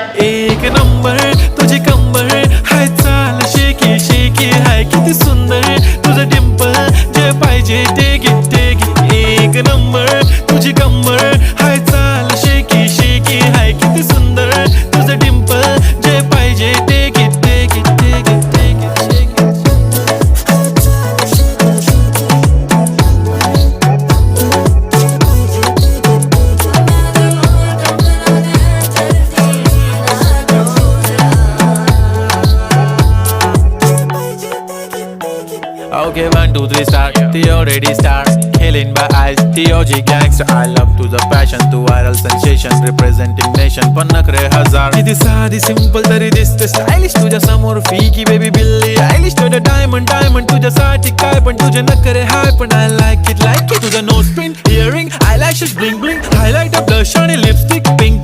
एक नंबर तुझी कंबर हाय, चाल शेकी शेकी हाय, किती सुंदर तुझं डिंपल, जे पाहिजे ते घे. एक नंबर तुझी कंबर हाय, चाल शेकी शेकी हाय, किती सुंदर तुझं डिंपल, जे पाहिजे ते घे. Okay, 1, 2, 3 start. The already start. Killing by eyes. The OG gangster. I love to the passion, to viral sensation, representing nation. पन्नकरे हजार. किती साधी simple तरी दिसते stylish तुझ्या समोर फीकी baby बिल्ली आयलिश. तुझं diamond तुझ्यासाठी काय पण तुझे नखरे हाय, पण I like it. तुझं nose pin, earring, eyelashes bling bling, highlighter, blush आणि lipstick pink.